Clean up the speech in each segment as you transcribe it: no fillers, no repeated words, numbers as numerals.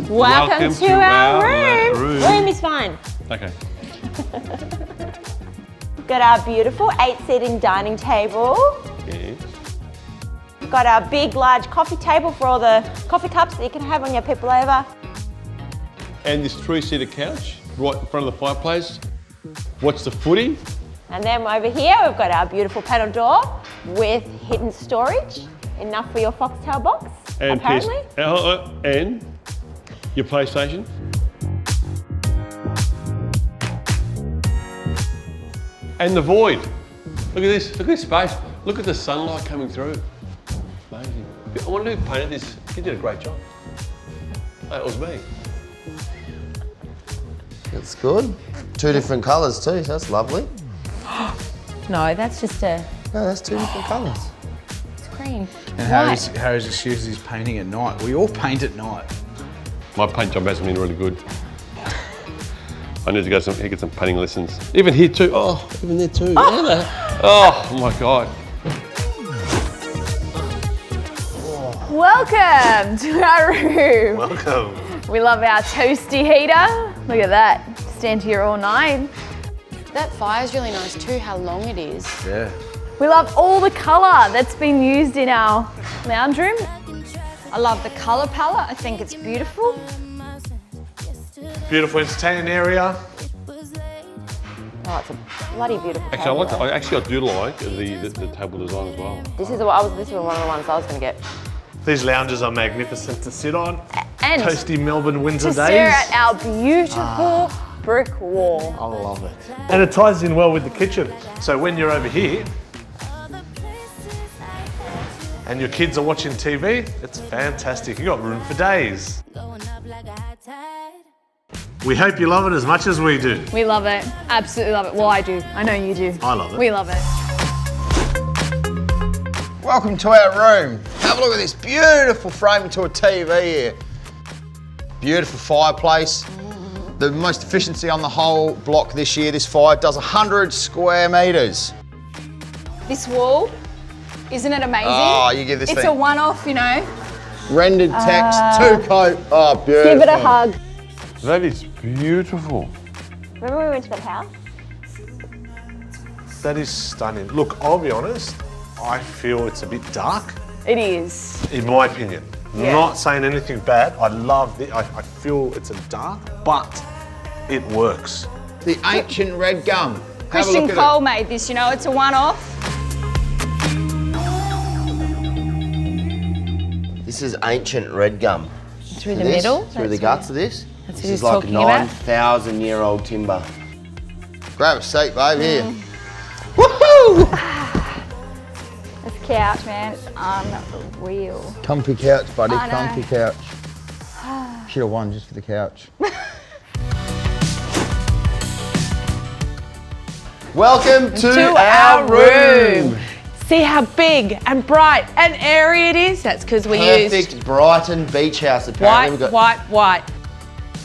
Welcome to our room. Room is fine. Okay. Got our beautiful 8-seating dining table. Yes. Got our big, large coffee table for all the coffee cups that you can have on your people over. And this 3-seater couch right in front of the fireplace. Watch the footy. And then over here, we've got our beautiful panel door with hidden storage. Enough for your foxtail box, And apparently. and your PlayStation. And the void. Look at this, look at this space. Look at the sunlight coming through. Amazing. I wonder who painted this. He did a great job. That was me. It's good. 2 different colours too, so that's lovely. No, that's just a No, that's 2 different colours. cream. And Harry's excuses he's painting at night. We all paint at night. My paint job hasn't been really good. I need to go get some painting lessons. Even here too. Oh, even there too. Oh my God. Welcome to our room. Welcome. We love our toasty heater. Look at that, stand here all night. That fire's really nice too, how long it is. Yeah. We love all the colour that's been used in our lounge room. I love the colour palette, I think it's beautiful. Beautiful entertaining area. Oh, it's a bloody beautiful Actually, table. I do like the table design as well. This is one of the ones I was going to get. These lounges are magnificent to sit on. And Toasty Melbourne winter to days. stare at our beautiful brick wall. I love it. And it ties in well with the kitchen. So when you're over here and your kids are watching TV, it's fantastic. You got room for days. We hope you love it as much as we do. We love it, absolutely love it. Well, I do, I know you do. I love it. We love it. Welcome to our room. Have a look at this beautiful frame into a TV here. Beautiful fireplace. The most efficiency on the whole block this year, this fire does 100 square metres. This wall, isn't it amazing? Oh, you give this It's thing. a one-off, you know. Rendered text, 2-coat. Oh, beautiful. Give it a hug. That is beautiful. Remember we went to that house? That is stunning. Look, I'll be honest, I feel it's a bit dark, It is. in my opinion. Yeah. Not saying anything bad. I love it. I feel it's a dark, but it works. The ancient red gum. Have a Christian look at Cole it. made this, you know, it's a one-off. This is ancient red gum. Through the This, middle? through the guts of this. That's This what is he's like talking about. 9,000-year-old timber. Grab a seat, babe, here. Woohoo! This couch, man, it's unreal. Comfy couch, buddy, I know. comfy couch. Should have won just for the couch. Welcome to our room. See how big and bright and airy it is? That's because we used Perfect Brighton beach house. Apparently white.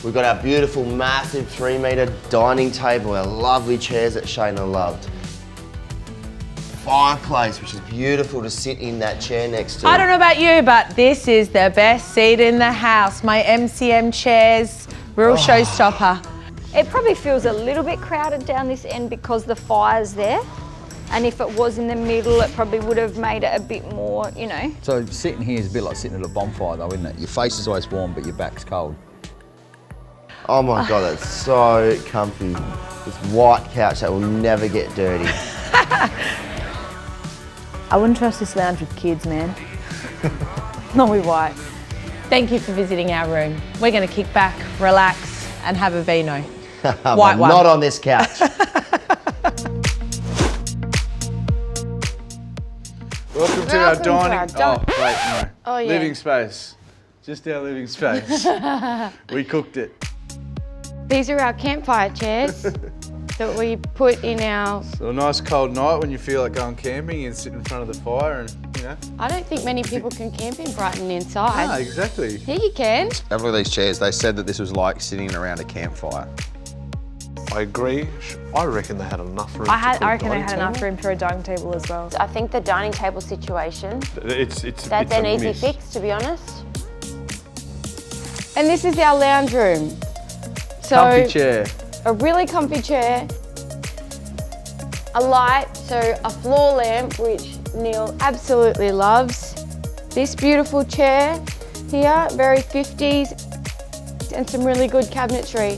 we've got our beautiful, massive 3-metre dining table, our lovely chairs that Shayna loved. Fireplace, which is beautiful to sit in that chair next to. I don't know about you, but this is the best seat in the house. My MCM chairs, real showstopper. It probably feels a little bit crowded down this end because the fire's there. And if it was in the middle, it probably would have made it a bit more, you know. So sitting here is a bit like sitting at a bonfire though, isn't it? Your face is always warm, but your back's cold. Oh my God, that's so comfy. This white couch that will never get dirty. I wouldn't trust this lounge with kids, man. Not with white. Thank you for visiting our room. We're going to kick back, relax, and have a vino. But White one. not on this couch. Welcome to our dining. our Oh, wait, no. Oh, yeah. Living space. Just our living space. We cooked it. These are our campfire chairs that we put in our... So a nice cold night when you feel like going camping and sit in front of the fire and, you know. I don't think many people can camp in Brighton inside. Ah, exactly. Yeah, you can. Have a look at these chairs. They said that this was like sitting around a campfire. I agree. I reckon they had enough room. I reckon they had enough room for a dining table as well. I think the dining table situation, It's that's a an easy miss. fix, to be honest. And this is our lounge room. So Comfy chair. a really comfy chair, a light, so a floor lamp, which Neil absolutely loves. This beautiful chair here, very 50s, and some really good cabinetry.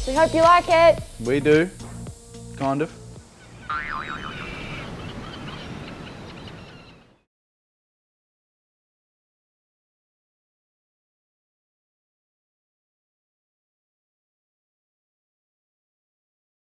We hope you like it. We do, kind of.